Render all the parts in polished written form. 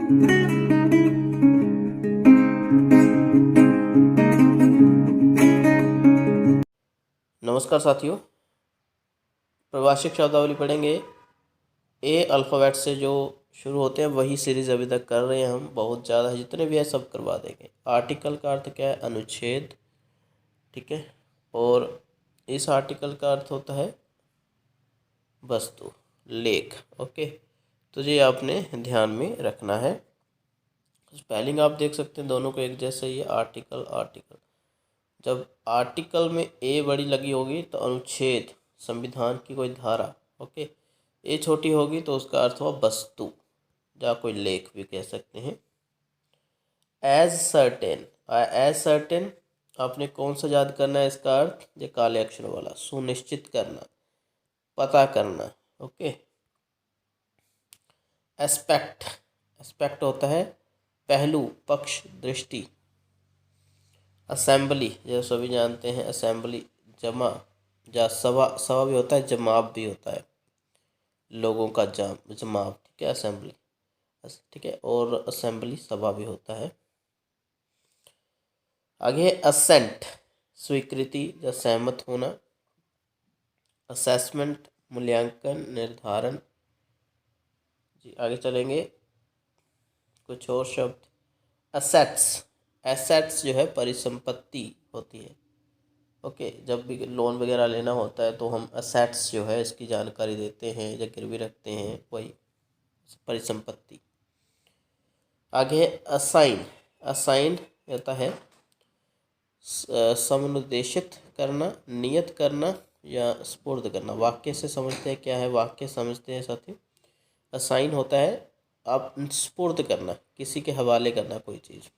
नमस्कार साथियों, प्रभाषिक शब्दावली पढ़ेंगे। ए अल्फ़ाबेट से जो शुरू होते हैं वही सीरीज़ अभी तक कर रहे हैं हम। बहुत ज़्यादा है, जितने भी है सब करवा देंगे। आर्टिकल का अर्थ क्या है? अनुच्छेद, ठीक है। और इस आर्टिकल का अर्थ होता है वस्तु, लेख। ओके, तो ये आपने ध्यान में रखना है। स्पेलिंग आप देख सकते हैं, दोनों को एक जैसा ही है। आर्टिकल आर्टिकल, जब आर्टिकल में ए बड़ी लगी होगी तो अनुच्छेद, संविधान की कोई धारा। ओके, ए छोटी होगी तो उसका अर्थ हुआ वस्तु, या कोई लेख भी कह सकते हैं। एज सर्टेन, एज सर्टेन आपने कौन सा याद करना है? इसका अर्थ ये काले अक्षर वाला, सुनिश्चित करना, पता करना। ओके। एस्पेक्ट, एस्पेक्ट होता है पहलू, पक्ष, दृष्टि। असेंबली, जो सभी जानते हैं, असेंबली जमा, या सभा, सभा भी होता है, जमाव भी होता है, लोगों का जमाव, ठीक है, असेंबली, ठीक है। और असेंबली सभा भी होता है। आगे असेंट, स्वीकृति या सहमत होना। असेसमेंट, मूल्यांकन, निर्धारण। जी आगे चलेंगे, कुछ और शब्द। असेट्स, एसेट्स जो है परिसंपत्ति होती है। ओके, जब भी लोन वगैरह लेना होता है तो हम असेट्स जो है इसकी जानकारी देते हैं या गिरवी रखते हैं, वही परिसंपत्ति। आगे असाइन, असाइन होता है समुद्देशित करना, नियत करना या स्पुर्द करना। वाक्य से समझते हैं क्या है? वाक्य समझते हैं साथी। असाइन होता है आप स्पुर्द करना, किसी के हवाले करना कोई चीज़।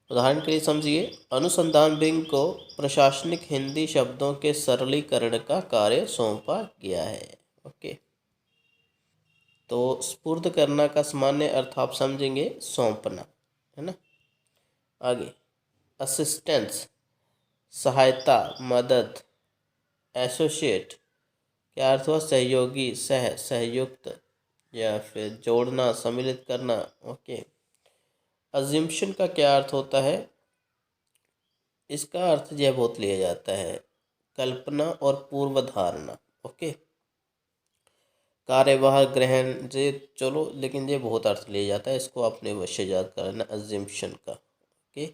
उदाहरण के लिए समझिए, अनुसंधान विंग को प्रशासनिक हिंदी शब्दों के सरलीकरण का कार्य सौंपा गया है। ओके, तो स्पुर्द करना का सामान्य अर्थ आप समझेंगे सौंपना, है ना। आगे असिस्टेंस, सहायता, मदद। एसोसिएट क्या अर्थ हुआ? सहयोगी, सहयुक्त, या फिर जोड़ना, सम्मिलित करना। ओके। अजम्पशन का क्या अर्थ होता है? इसका अर्थ यह बहुत लिया जाता है कल्पना और पूर्व धारणा। ओके, कार्यवाह, ग्रहण, ये चलो, लेकिन ये बहुत अर्थ लिया जाता है, इसको आपने अवश्य याद करना अजम्पशन का। ओके,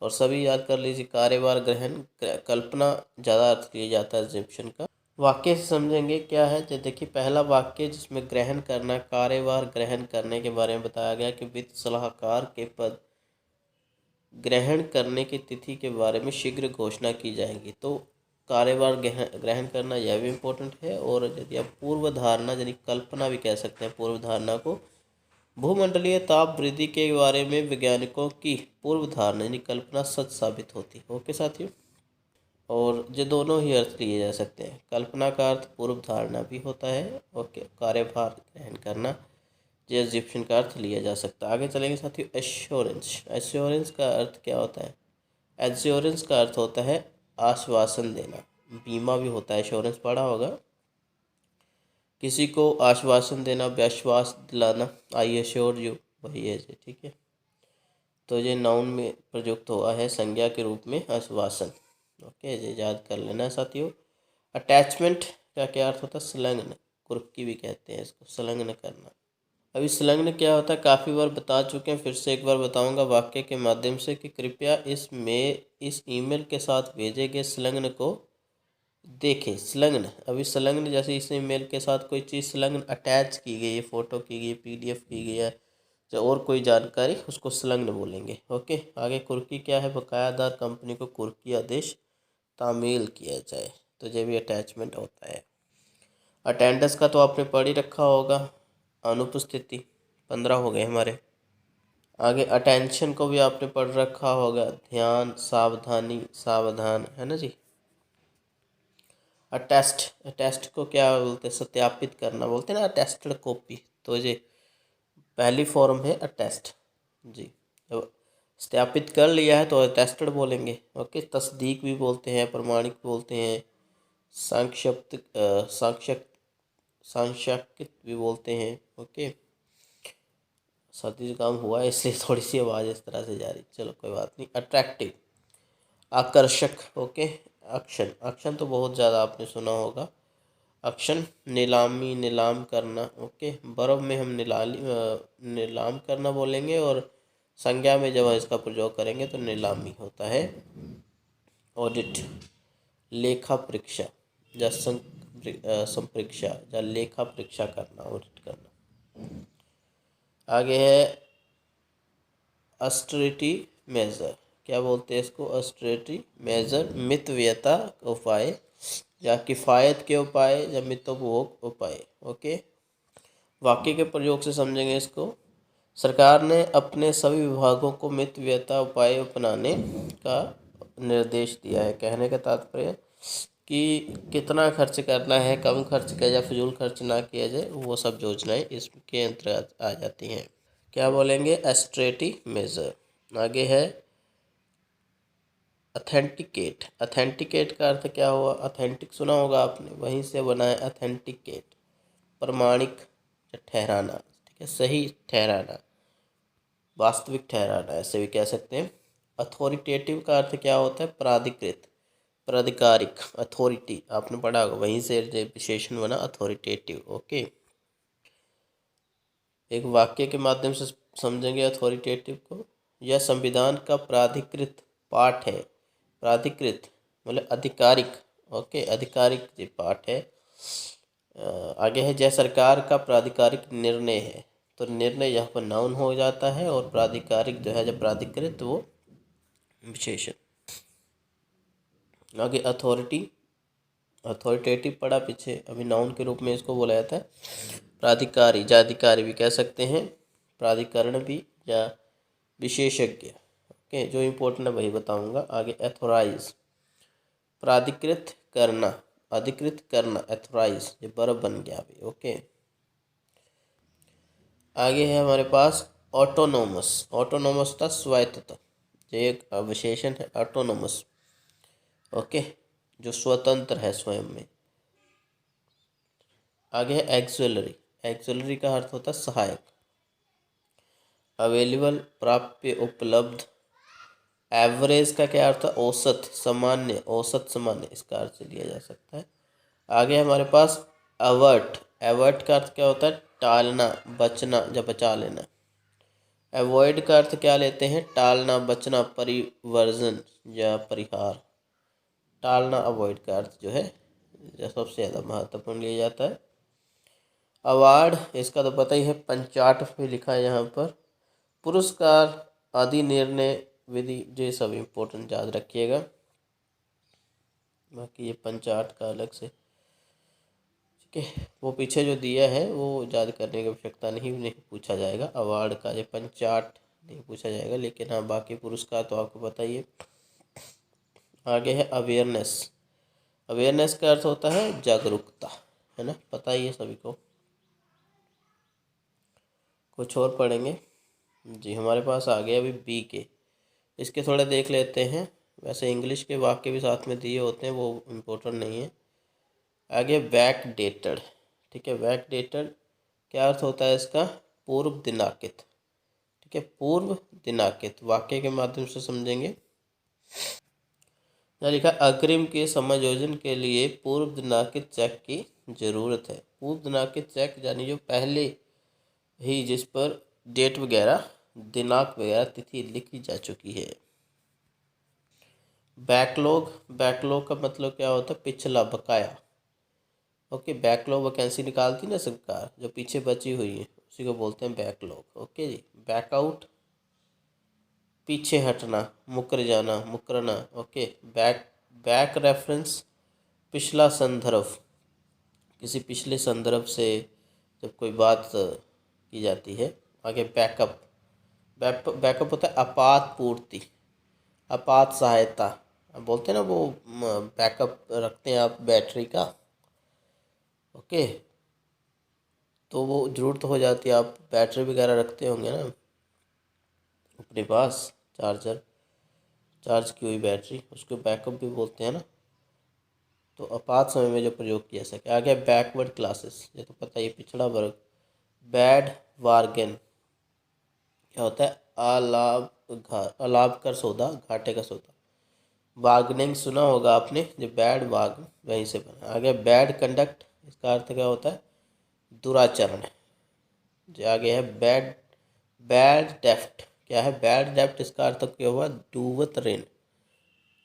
और सभी याद कर लीजिए, कार्यवाह, ग्रहण, कल्पना ज़्यादा अर्थ लिया जाता है अजम्पशन का। वाक्य से समझेंगे क्या है। तो देखिए, पहला वाक्य जिसमें ग्रहण करना, कार्यवाह ग्रहण करने के बारे में बताया गया कि वित्त सलाहकार के पद ग्रहण करने की तिथि के बारे में शीघ्र घोषणा की जाएगी। तो कार्यभार ग्रहण करना यह भी इम्पोर्टेंट है। और यदि आप पूर्व धारणा यानी कल्पना भी कह सकते हैं, पूर्व धारणा को भूमंडलीय ताप वृद्धि के बारे में वैज्ञानिकों की पूर्व धारणा यानी कल्पना सच साबित होती है। ओके साथियों, और ये दोनों ही अर्थ लिए जा सकते हैं। कल्पना का अर्थ पूर्व धारणा भी होता है। ओके, कार्यभार ग्रहण करना ये इजिप्शियन का अर्थ लिया जा सकता है। आगे चलेंगे साथियों, एश्योरेंस। एश्योरेंस का अर्थ क्या होता है? एश्योरेंस का अर्थ होता है आश्वासन देना, बीमा भी होता है, एश्योरेंस पढ़ा होगा। किसी को आश्वासन देना, विश्वास दिलाना, आई एश्योर यू, वही है, ठीक है। तो ये नाउन में प्रयुक्त हुआ है संज्ञा के रूप में आश्वासन। ओके, ये याद कर लेना साथियों। अटैचमेंट का क्या अर्थ होता है? संलग्न, कुर्की भी कहते हैं इसको, संलग्न करना। अभी संलग्न क्या होता है काफ़ी बार बता चुके हैं, फिर से एक बार बताऊंगा वाक्य के माध्यम से कि कृपया इस ईमेल के साथ भेजे गए संलग्न को देखें। संलग्न, अभी संलग्न जैसे इस ईमेल के साथ कोई चीज़ संलग्न अटैच की गई है, फ़ोटो की गई है, PDF की गई है, या और कोई जानकारी, उसको संलग्न बोलेंगे। ओके, आगे कुर्की क्या है? बकायादार कंपनी को कुर्की आदेश तामील किया जाए, तो ये भी अटैचमेंट होता है। अटेंडेंस का तो आपने पढ़ ही रखा होगा, अनुपस्थिति। 15 हो गए हमारे। आगे अटेंशन को भी आपने पढ़ रखा होगा, ध्यान, सावधानी, सावधान, है ना जी। अटेस्ट, अटेस्ट को क्या बोलते हैं? सत्यापित करना बोलते हैं ना, अटेस्टेड कॉपी। तो ये पहली फॉर्म है अटेस्ट जी। जब सत्यापित कर लिया है तो अटेस्टेड बोलेंगे। ओके, तस्दीक भी बोलते हैं, प्रमाणिक बोलते हैं, सांक्षिप्त भी बोलते हैं। ओके, सर्दी जुकाम हुआ है इसलिए थोड़ी सी आवाज़ इस तरह से जा रही, चलो कोई बात नहीं। अट्रैक्टिव, आकर्षक, ओके। अक्शन, अक्शन तो बहुत ज़्यादा आपने सुना होगा। अक्शन, नीलामी, नीलाम करना, ओके। वर्ब में हम नीलाम करना बोलेंगे, और संज्ञा में जब इसका प्रयोग करेंगे तो नीलामी होता है। ऑडिट, लेखा परीक्षा या संपरीक्षा या लेखा परीक्षा करना, ऑडिट करना। आगे है ऑस्टेरिटी मेजर, क्या बोलते हैं इसको? ऑस्टेरिटी मेजर, मितव्ययता उपाय या किफ़ायत के उपाय या मितोपभोग उपाय, ओके। वाक्य के प्रयोग से समझेंगे इसको। सरकार ने अपने सभी विभागों को मितव्ययता उपाय अपनाने का निर्देश दिया है। कहने का तात्पर्य कि कितना खर्च करना है, कम खर्च किया जाए, फिजूल खर्च ना किया जाए, वो सब योजनाएं इसके अंतर्गत आ जाती हैं। क्या बोलेंगे? Austerity measure. आगे है अथेंटिकेट। अथेंटिकेट का अर्थ क्या हुआ? अथेंटिक सुना होगा आपने, वहीं से बना है अथेंटिकेट, प्रमाणिक या ठहराना, ठीक है, सही ठहराना, वास्तविक ठहराना, ऐसे भी कह सकते हैं। अथॉरिटेटिव का अर्थ क्या होता है? प्राधिकृत, प्राधिकारिक, अथॉरिटी आपने पढ़ा होगा, वहीं से विशेषण बना अथॉरिटेटिव, ओके। एक वाक्य के माध्यम से समझेंगे अथॉरिटेटिव को। यह संविधान का प्राधिकृत पाठ है। प्राधिकृत मतलब आधिकारिक, ओके, आधिकारिक ये पाठ है। आगे है जय सरकार का प्राधिकारिक निर्णय है, तो निर्णय यहाँ पर नाउन हो जाता है, और प्राधिकारिक जो है जब प्राधिकृत वो विशेषण। आगे अथॉरिटी, अथॉरिटेटिव पढ़ा पीछे, अभी नाउन के रूप में इसको बोला जाता है। प्राधिकारी या अधिकारी भी कह सकते हैं, प्राधिकरण भी, या विशेषज्ञ, ओके। जो इम्पोर्टेंट है वही बताऊंगा। आगे एथोराइज, प्राधिकृत करना, अधिकृत करना, एथोराइज, ये वर्ब बन गया अभी, ओके। आगे है हमारे पास ऑटोनोमस। ऑटोनोमस था स्वायत्तता, ये एक विशेषण है ऑटोनोमस, ओके, जो स्वतंत्र है स्वयं में। आगे है एक्सुलरी। एक्सुलरी का अर्थ होता है सहायक। अवेलेबल, प्राप्य, उपलब्ध। एवरेज का क्या अर्थ है? औसत, सामान्य, औसत सामान्य, इसका अर्थ लिया जा सकता है। आगे हमारे पास अवर्ट। अवर्ट का अर्थ क्या होता है? टालना, बचना या बचा लेना। अवॉइड का अर्थ क्या लेते हैं? टालना, बचना, परिवर्जन या परिहार। टालना, अवॉइड का अर्थ जो है जो सबसे ज़्यादा महत्वपूर्ण लिया जाता है। अवार्ड, इसका तो पता ही है, पंचाट में लिखा है यहाँ पर। पुरस्कार आदि, निर्णय, विधि, ये सब इम्पोर्टेंट याद रखिएगा। बाकी ये पंचाट का अलग से, ठीक है, वो पीछे जो दिया है वो याद करने की आवश्यकता नहीं पूछा जाएगा। अवार्ड का ये पंचाट नहीं पूछा जाएगा, लेकिन हाँ बाकी पुरस्कार तो आपको पता ही है। आगे है अवेयरनेस। अवेयरनेस का अर्थ होता है जागरूकता, है ना, पता ही है सभी को। कुछ और पढ़ेंगे जी, हमारे पास आ गया अभी बी के, इसके थोड़े देख लेते हैं। वैसे इंग्लिश के वाक्य भी साथ में दिए होते हैं, वो इम्पोर्टेंट नहीं है। आगे बैक डेटेड, ठीक है, बैक डेटेड क्या अर्थ होता है इसका? पूर्व दिनांकित, ठीक है, पूर्व दिनांकित। वाक्य के माध्यम से समझेंगे। यहाँ लिखा अग्रिम के समायोजन के लिए पूर्व दिनांकित चेक की जरूरत है। पूर्व दिनांकित चेक यानी जो पहले ही जिस पर डेट वगैरह, दिनांक वगैरह, तिथि लिखी जा चुकी है। बैकलॉग, बैकलॉग का मतलब क्या होता है? पिछला, बकाया, ओके। बैकलॉग वैकेंसी निकालती ना सरकार, जो पीछे बची हुई है उसी को बोलते हैं बैकलॉग, ओके जी। बैकआउट, पीछे हटना, मुकर जाना, मुकरना, ओके। बैक, बैक रेफरेंस, पिछला संदर्भ, किसी पिछले संदर्भ से जब कोई बात की जाती है। आगे बैकअप, बैकअप होता है आपात पूर्ति, आपात सहायता। अब बोलते हैं ना वो बैकअप रखते हैं आप बैटरी का, ओके, तो वो ज़रूरत हो जाती है, आप बैटरी वगैरह रखते होंगे ना अपने पास, चार्जर, चार्ज की हुई बैटरी, उसको बैकअप भी बोलते हैं ना। तो आपात समय में जो प्रयोग किया सके। आगे बैकवर्ड क्लासेस, ये तो पता ही, पिछड़ा वर्ग। बैड वार्गेन, क्या होता है? अलाभ कर सौदा, घाटे का सौदा। बार्गेनिंग सुना होगा आपने, जो बैड बार्गन वहीं से बना। आगे बैड कंडक्ट, इसका अर्थ क्या होता है? दुराचरण। जो आगे है बैड बैड डेफ्ट, क्या है? बैड डेफ्ट, इसका अर्थ क्या हुआ? डूबत ऋण,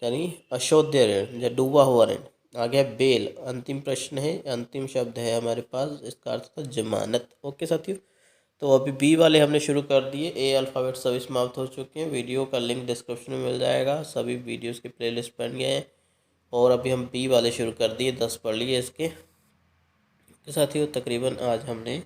यानी अशोध्य ऋण या डूबा हुआ ऋण। आगे है बेल, अंतिम प्रश्न है, अंतिम शब्द है हमारे पास, इसका अर्थ था जमानत। ओके साथियों, तो अभी बी वाले हमने शुरू कर दिए। ए अल्फ़ाबेट सभी समाप्त हो चुके हैं। वीडियो का लिंक डिस्क्रिप्शन में मिल जाएगा, सभी वीडियोस के प्लेलिस्ट बन गए हैं। और अभी हम बी वाले शुरू कर दिए, 10 पढ़ लिए इसके। तो साथियों तकरीबन आज हमने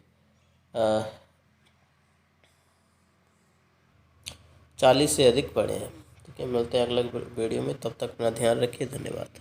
40 से अधिक पढ़े हैं। ठीक है, मिलते हैं अगले वीडियो में, तब तक अपना ध्यान रखिए। धन्यवाद।